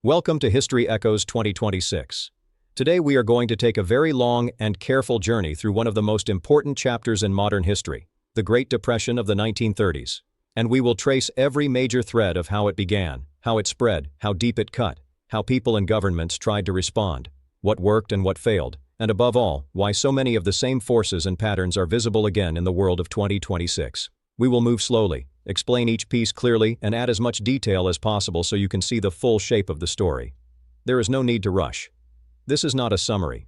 Welcome to History Echoes 2026. Today we are going to take a very long and careful journey through one of the most important chapters in modern history, the Great Depression of the 1930s. And we will trace every major thread of how it began, how it spread, how deep it cut, how people and governments tried to respond, what worked and what failed, and above all, why so many of the same forces and patterns are visible again in the world of 2026. We will move slowly, explain each piece clearly, and add as much detail as possible so you can see the full shape of the story. There is no need to rush. This is not a summary.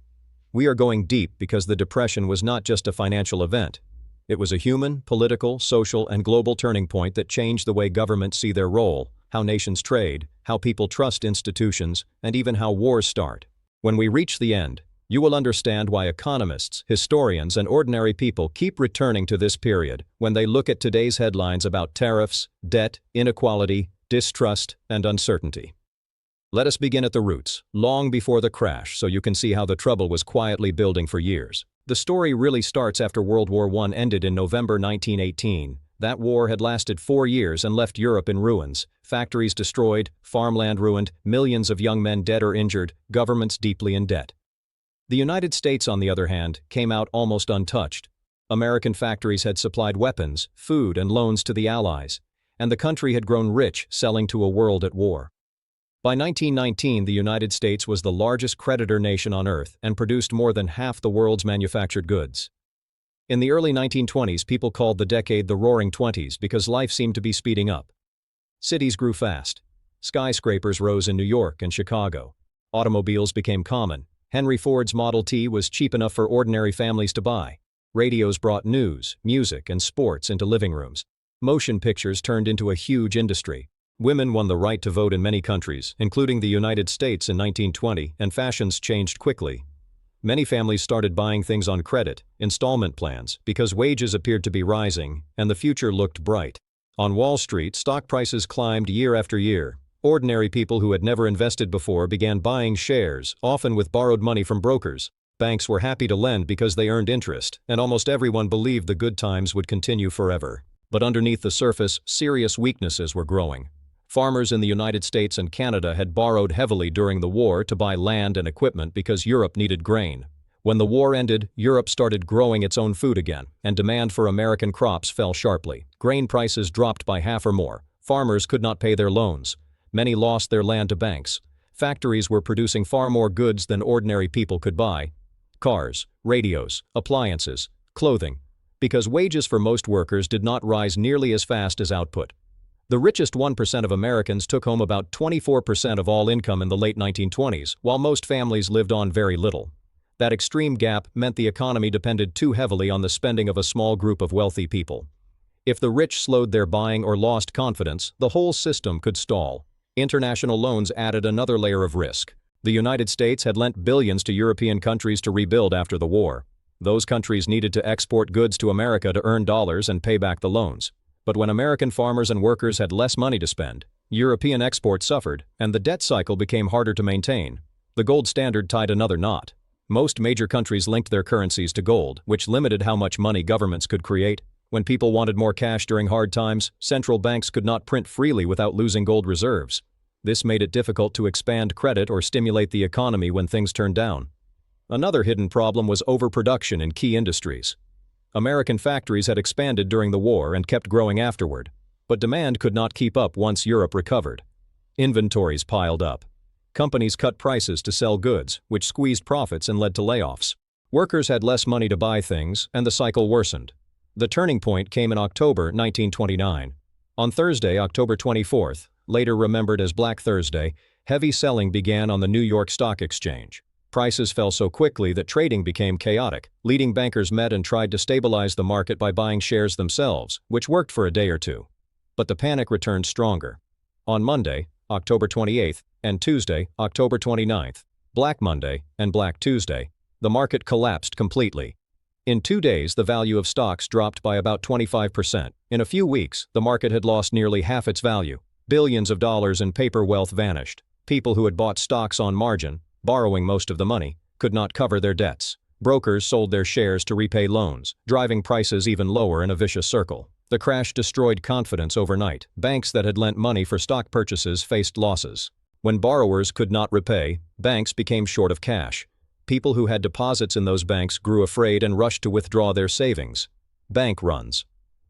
We are going deep because the Depression was not just a financial event. It was a human, political, social, and global turning point that changed the way governments see their role, how nations trade, how people trust institutions, and even how wars start. When we reach the end, you will understand why economists, historians, and ordinary people keep returning to this period when they look at today's headlines about tariffs, debt, inequality, distrust, and uncertainty. Let us begin at the roots, long before the crash, so you can see how the trouble was quietly building for years. The story really starts after World War I ended in November 1918. That war had lasted 4 years and left Europe in ruins, factories destroyed, farmland ruined, millions of young men dead or injured, governments deeply in debt. The United States, on the other hand, came out almost untouched. American factories had supplied weapons, food, and loans to the Allies, and the country had grown rich selling to a world at war. By 1919, the United States was the largest creditor nation on Earth and produced more than half the world's manufactured goods. In the early 1920s, people called the decade the Roaring Twenties because life seemed to be speeding up. Cities grew fast. Skyscrapers rose in New York and Chicago. Automobiles became common. Henry Ford's Model T was cheap enough for ordinary families to buy. Radios brought news, music, and sports into living rooms. Motion pictures turned into a huge industry. Women won the right to vote in many countries, including the United States in 1920, and fashions changed quickly. Many families started buying things on credit, installment plans, because wages appeared to be rising, and the future looked bright. On Wall Street, stock prices climbed year after year. Ordinary people who had never invested before began buying shares, often with borrowed money from brokers. Banks were happy to lend because they earned interest, and almost everyone believed the good times would continue forever. But underneath the surface, serious weaknesses were growing. Farmers in the United States and Canada had borrowed heavily during the war to buy land and equipment because Europe needed grain. When the war ended, Europe started growing its own food again, and demand for American crops fell sharply. Grain prices dropped by half or more. Farmers could not pay their loans. Many lost their land to banks. Factories were producing far more goods than ordinary people could buy. Cars, radios, appliances, clothing. Because wages for most workers did not rise nearly as fast as output. The richest 1% of Americans took home about 24% of all income in the late 1920s, while most families lived on very little. That extreme gap meant the economy depended too heavily on the spending of a small group of wealthy people. If the rich slowed their buying or lost confidence, the whole system could stall. International loans added another layer of risk. The United States had lent billions to European countries to rebuild after the war. Those countries needed to export goods to America to earn dollars and pay back the loans. But when American farmers and workers had less money to spend, European exports suffered, and the debt cycle became harder to maintain. The gold standard tied another knot. Most major countries linked their currencies to gold, which limited how much money governments could create. When people wanted more cash during hard times, central banks could not print freely without losing gold reserves. This made it difficult to expand credit or stimulate the economy when things turned down. Another hidden problem was overproduction in key industries. American factories had expanded during the war and kept growing afterward, but demand could not keep up once Europe recovered. Inventories piled up. Companies cut prices to sell goods, which squeezed profits and led to layoffs. Workers had less money to buy things, and the cycle worsened. The turning point came in October 1929. On Thursday, October 24th, later remembered as Black Thursday, heavy selling began on the New York Stock Exchange. Prices fell so quickly that trading became chaotic. Leading bankers met and tried to stabilize the market by buying shares themselves, which worked for a day or two. But the panic returned stronger. On Monday, October 28th, and Tuesday, October 29th, Black Monday and Black Tuesday, the market collapsed completely. In 2 days, the value of stocks dropped by about 25%. In a few weeks, the market had lost nearly half its value. Billions of dollars in paper wealth vanished. People who had bought stocks on margin, borrowing most of the money, could not cover their debts. Brokers sold their shares to repay loans, driving prices even lower in a vicious circle. The crash destroyed confidence overnight. Banks that had lent money for stock purchases faced losses. When borrowers could not repay, banks became short of cash. People who had deposits in those banks grew afraid and rushed to withdraw their savings. Bank runs.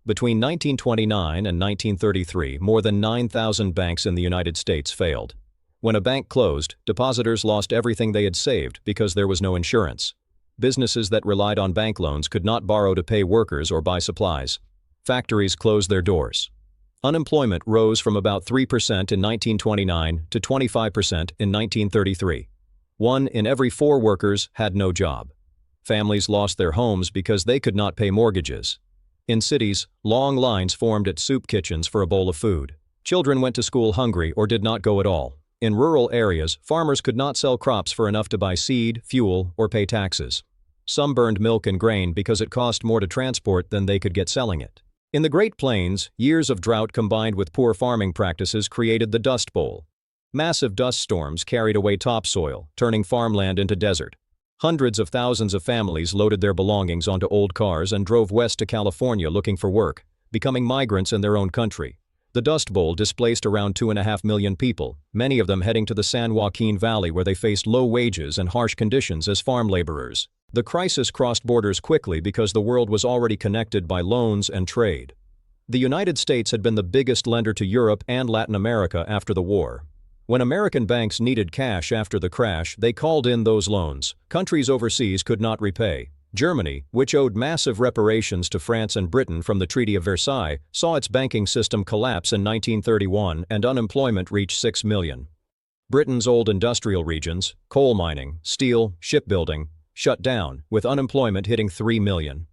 Between 1929 and 1933, more than 9,000 banks in the United States failed. When a bank closed, depositors lost everything they had saved because there was no insurance. Businesses that relied on bank loans could not borrow to pay workers or buy supplies. Factories closed their doors. Unemployment rose from about 3% in 1929 to 25% in 1933. 1 in every 4 workers had no job. Families lost their homes because they could not pay mortgages. In cities, long lines formed at soup kitchens for a bowl of food. Children went to school hungry or did not go at all. In rural areas, farmers could not sell crops for enough to buy seed, fuel, or pay taxes. Some burned milk and grain because it cost more to transport than they could get selling it. In the Great Plains, years of drought combined with poor farming practices created the Dust Bowl. Massive dust storms carried away topsoil, turning farmland into desert. Hundreds of thousands of families loaded their belongings onto old cars and drove west to California looking for work, becoming migrants in their own country. The Dust Bowl displaced around 2.5 million people, many of them heading to the San Joaquin Valley where they faced low wages and harsh conditions as farm laborers. The crisis crossed borders quickly because the world was already connected by loans and trade. The United States had been the biggest lender to Europe and Latin America after the war. When American banks needed cash after the crash, they called in those loans. Countries overseas could not repay. Germany, which owed massive reparations to France and Britain from the Treaty of Versailles, saw its banking system collapse in 1931 and unemployment reach 6 million. Britain's old industrial regions, coal mining, steel, shipbuilding, shut down, with unemployment hitting 3 million.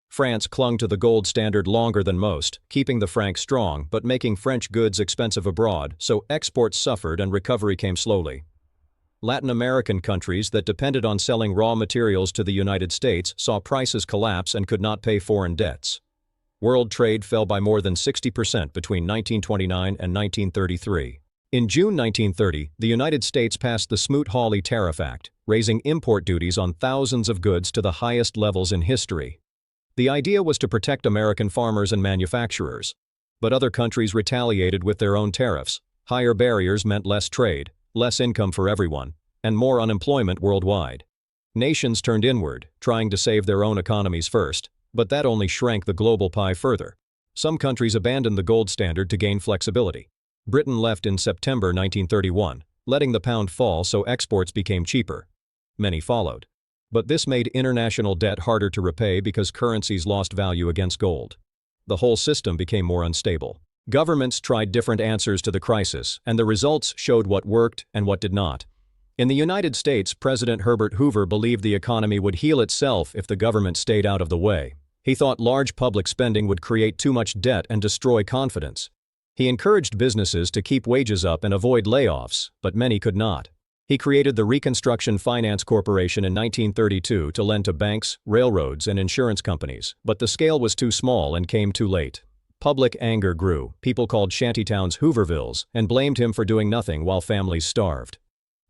France clung to the gold standard longer than most, keeping the franc strong but making French goods expensive abroad, so exports suffered and recovery came slowly. Latin American countries that depended on selling raw materials to the United States saw prices collapse and could not pay foreign debts. World trade fell by more than 60% between 1929 and 1933. In June 1930, the United States passed the Smoot-Hawley Tariff Act, raising import duties on thousands of goods to the highest levels in history. The idea was to protect American farmers and manufacturers. But other countries retaliated with their own tariffs. Higher barriers meant less trade, less income for everyone, and more unemployment worldwide. Nations turned inward, trying to save their own economies first, but that only shrank the global pie further. Some countries abandoned the gold standard to gain flexibility. Britain left in September 1931, letting the pound fall so exports became cheaper. Many followed. But this made international debt harder to repay because currencies lost value against gold. The whole system became more unstable. Governments tried different answers to the crisis, and the results showed what worked and what did not. In the United States, President Herbert Hoover believed the economy would heal itself if the government stayed out of the way. He thought large public spending would create too much debt and destroy confidence. He encouraged businesses to keep wages up and avoid layoffs, but many could not. He created the Reconstruction Finance Corporation in 1932 to lend to banks, railroads, and insurance companies, but the scale was too small and came too late. Public anger grew. People called shantytowns Hoovervilles and blamed him for doing nothing while families starved.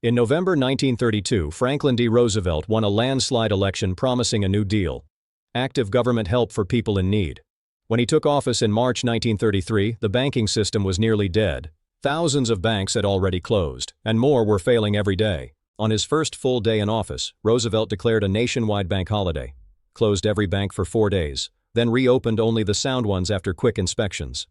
In November 1932, Franklin D. Roosevelt won a landslide election promising a New Deal. Active government help for people in need. When he took office in March 1933, the banking system was nearly dead. Thousands of banks had already closed, and more were failing every day. On his first full day in office, Roosevelt declared a nationwide bank holiday, closed every bank for 4 days, then reopened only the sound ones after quick inspections.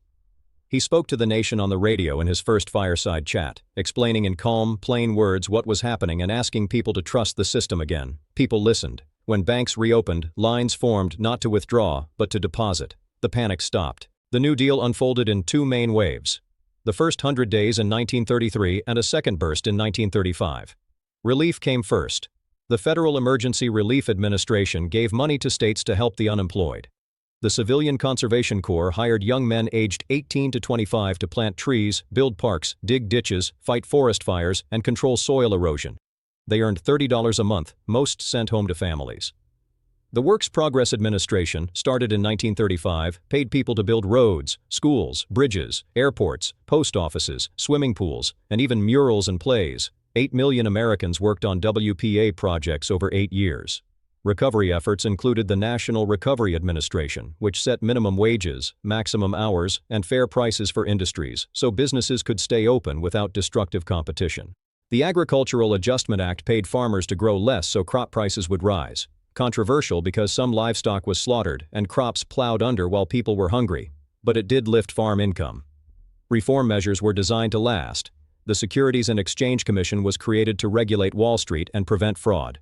He spoke to the nation on the radio in his first fireside chat, explaining in calm, plain words what was happening and asking people to trust the system again. People listened. When banks reopened, lines formed not to withdraw, but to deposit. The panic stopped. The New Deal unfolded in 2 main waves. The first 100 days in 1933 and a second burst in 1935. Relief came first. The Federal Emergency Relief Administration gave money to states to help the unemployed. The Civilian Conservation Corps hired young men aged 18 to 25 to plant trees, build parks, dig ditches, fight forest fires, and control soil erosion. They earned $30 a month, most sent home to families. The Works Progress Administration, started in 1935, paid people to build roads, schools, bridges, airports, post offices, swimming pools, and even murals and plays. 8 million Americans worked on WPA projects over 8 years. Recovery efforts included the National Recovery Administration, which set minimum wages, maximum hours, and fair prices for industries so businesses could stay open without destructive competition. The Agricultural Adjustment Act paid farmers to grow less so crop prices would rise. Controversial because some livestock was slaughtered and crops plowed under while people were hungry, but it did lift farm income. Reform measures were designed to last. The Securities and Exchange Commission was created to regulate Wall Street and prevent fraud.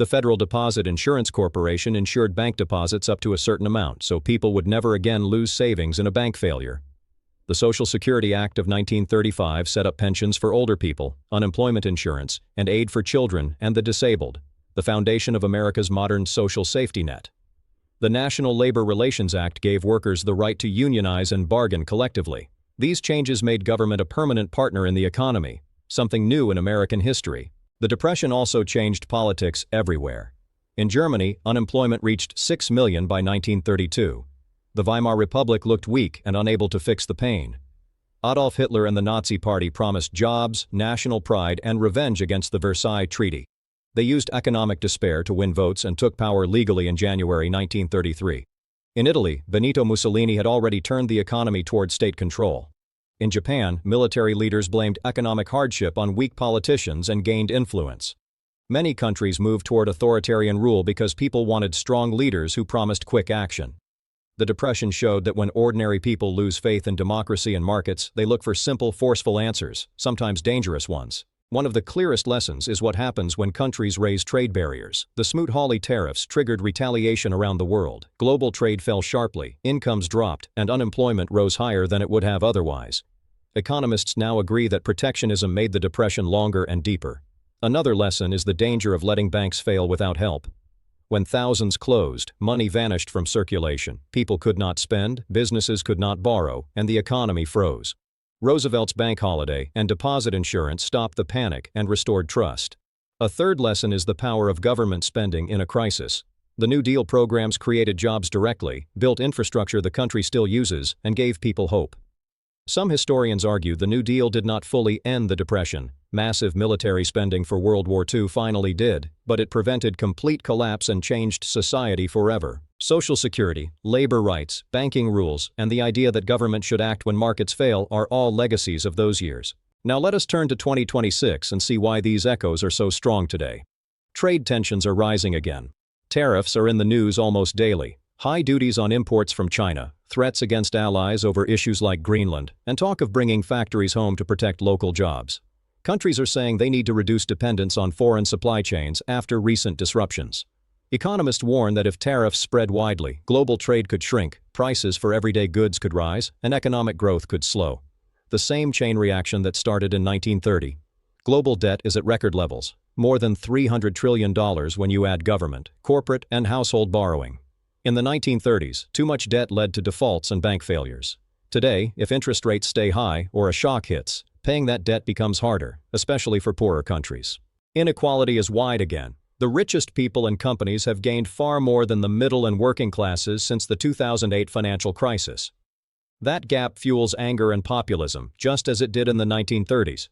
The Federal Deposit Insurance Corporation insured bank deposits up to a certain amount so people would never again lose savings in a bank failure. The Social Security Act of 1935 set up pensions for older people, unemployment insurance, and aid for children and the disabled, the foundation of America's modern social safety net. The National Labor Relations Act gave workers the right to unionize and bargain collectively. These changes made government a permanent partner in the economy, something new in American history. The Depression also changed politics everywhere. In Germany, unemployment reached 6 million by 1932. The Weimar Republic looked weak and unable to fix the pain. Adolf Hitler and the Nazi Party promised jobs, national pride, and revenge against the Versailles Treaty. They used economic despair to win votes and took power legally in January 1933. In Italy, Benito Mussolini had already turned the economy toward state control. In Japan, military leaders blamed economic hardship on weak politicians and gained influence. Many countries moved toward authoritarian rule because people wanted strong leaders who promised quick action. The Depression showed that when ordinary people lose faith in democracy and markets, they look for simple, forceful answers, sometimes dangerous ones. One of the clearest lessons is what happens when countries raise trade barriers. The Smoot-Hawley tariffs triggered retaliation around the world. Global trade fell sharply, incomes dropped, and unemployment rose higher than it would have otherwise. Economists now agree that protectionism made the Depression longer and deeper. Another lesson is the danger of letting banks fail without help. When thousands closed, money vanished from circulation, people could not spend, businesses could not borrow, and the economy froze. Roosevelt's bank holiday and deposit insurance stopped the panic and restored trust. A third lesson is the power of government spending in a crisis. The New Deal programs created jobs directly, built infrastructure the country still uses, and gave people hope. Some historians argue the New Deal did not fully end the Depression. Massive military spending for World War II finally did, but it prevented complete collapse and changed society forever. Social security, labor rights, banking rules, and the idea that government should act when markets fail are all legacies of those years. Now let us turn to 2026 and see why these echoes are so strong today. Trade tensions are rising again. Tariffs are in the news almost daily. High duties on imports from China, threats against allies over issues like Greenland, and talk of bringing factories home to protect local jobs. Countries are saying they need to reduce dependence on foreign supply chains after recent disruptions. Economists warn that if tariffs spread widely, global trade could shrink, prices for everyday goods could rise, and economic growth could slow. The same chain reaction that started in 1930. Global debt is at record levels, more than $300 trillion when you add government, corporate, and household borrowing. In the 1930s, too much debt led to defaults and bank failures. Today, if interest rates stay high or a shock hits, paying that debt becomes harder, especially for poorer countries. Inequality is wide again. The richest people and companies have gained far more than the middle and working classes since the 2008 financial crisis. That gap fuels anger and populism, just as it did in the 1930s.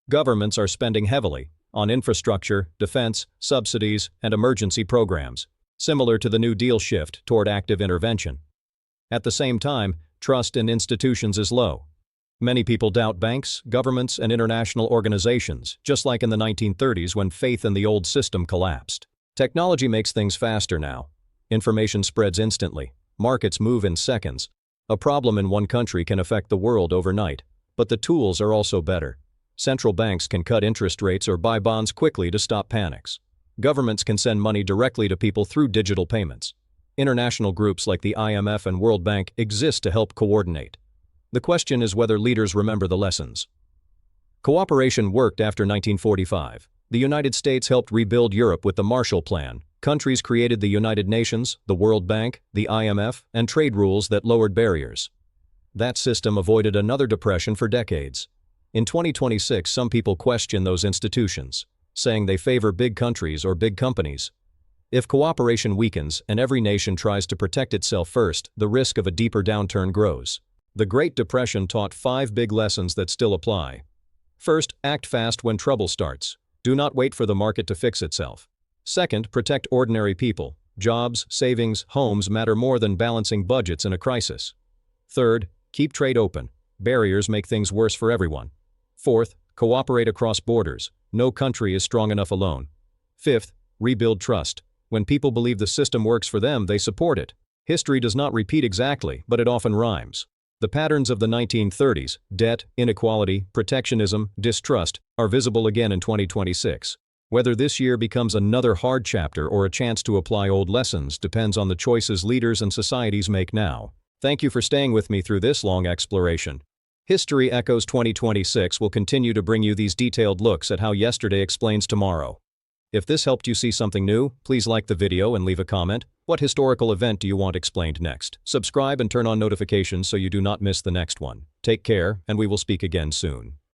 Governments are spending heavily on infrastructure, defense, subsidies, and emergency programs, similar to the New Deal shift toward active intervention. At the same time, trust in institutions is low. Many people doubt banks, governments, and international organizations, just like in the 1930s when faith in the old system collapsed. Technology makes things faster now. Information spreads instantly. Markets move in seconds. A problem in one country can affect the world overnight, but the tools are also better. Central banks can cut interest rates or buy bonds quickly to stop panics. Governments can send money directly to people through digital payments. International groups like the IMF and World Bank exist to help coordinate. The question is whether leaders remember the lessons. Cooperation worked after 1945. The United States helped rebuild Europe with the Marshall Plan. Countries created the United Nations, the World Bank, the IMF, and trade rules that lowered barriers. That system avoided another depression for decades. In 2026, some people question those institutions, saying they favor big countries or big companies. If cooperation weakens and every nation tries to protect itself first, the risk of a deeper downturn grows. The Great Depression taught 5 big lessons that still apply. First, act fast when trouble starts. Do not wait for the market to fix itself. Second, protect ordinary people. Jobs, savings, homes matter more than balancing budgets in a crisis. Third, keep trade open. Barriers make things worse for everyone. Fourth, cooperate across borders. No country is strong enough alone. Fifth, rebuild trust. When people believe the system works for them, they support it. History does not repeat exactly, but it often rhymes. The patterns of the 1930s, debt, inequality, protectionism, distrust, are visible again in 2026. Whether this year becomes another hard chapter or a chance to apply old lessons depends on the choices leaders and societies make now. Thank you for staying with me through this long exploration. History Echoes 2026 will continue to bring you these detailed looks at how yesterday explains tomorrow. If this helped you see something new, please like the video and leave a comment. What historical event do you want explained next? Subscribe and turn on notifications so you do not miss the next one. Take care, and we will speak again soon.